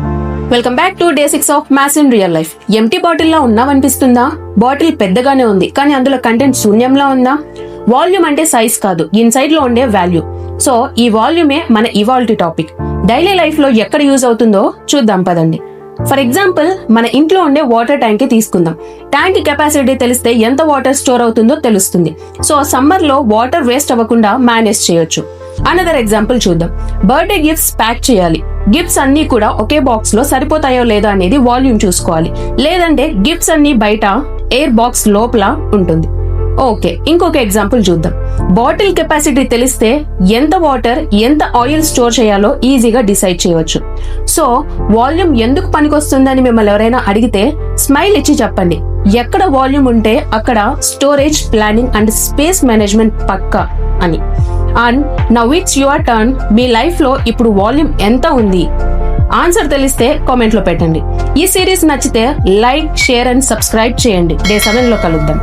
Welcome back to day 6 of maths in real life. Empty బాటిల్లో ఉన్నామనిపిస్తుందా? Bottle పెద్దగానే ఉంది, కానీ అందులో కంటెంట్ శూన్యంలా ఉందా? వాల్యూమ్ అంటే సైజ్ కాదు, ఇన్సైడ్ లో ఉండే వాల్యూ. సో ఈ వాల్యూమే మన ఇవాల్టి టాపిక్. డైలీ లైఫ్ లో ఎక్కడ యూజ్ అవుతుందో చూద్దాం పదండి. ఫర్ ఎగ్జాంపుల్, మన ఇంట్లో ఉండే వాటర్ ట్యాంక్ తీసుకుందాం. ట్యాంక్ కెపాసిటీ తెలిస్తే ఎంత వాటర్ స్టోర్ అవుతుందో తెలుస్తుంది. సో సమ్మర్ లో వాటర్ వేస్ట్ అవ్వకుండా మేనేజ్ చేయొచ్చు. అనదర్ ఎగ్జాంపుల్ చూద్దాం. బర్త్డే గిఫ్ట్స్ ప్యాక్ చేయాలి. గిఫ్ట్స్ అన్ని కూడా ఒకే బాక్స్ లో సరిపోతాయో లేదో అనేది వాల్యూమ్ చూసుకోవాలి. లేదంటే గిఫ్ట్స్ అన్ని బయట ఎయిర్ బాక్స్ లోపల ఉంటుంది. ఓకే, ఇంకొక ఎగ్జాంపుల్ చూద్దాం. బాటిల్ కెపాసిటీ తెలిస్తే ఎంత వాటర్, ఎంత ఆయిల్ స్టోర్ చేయాలో ఈజీగా డిసైడ్ చేయవచ్చు. సో వాల్యూమ్ ఎందుకు పనికొస్తుందని మిమ్మల్ని ఎవరైనా అడిగితే స్మైల్ ఇచ్చి చెప్పండి. ఎక్కడ వాల్యూమ్ ఉంటే అక్కడ storage, planning and space management పక్కా అని. And now it's your turn. మీ లైఫ్ లో ఇప్పుడు వాల్యూమ్ ఎంత ఉంది? ఆన్సర్ తెలిస్తే కామెంట్ లో పెట్టండి. ఈ సిరీస్ నచ్చితే లైక్, షేర్ అండ్ సబ్స్క్రైబ్ చేయండి. డే 7 లో కలుద్దాం.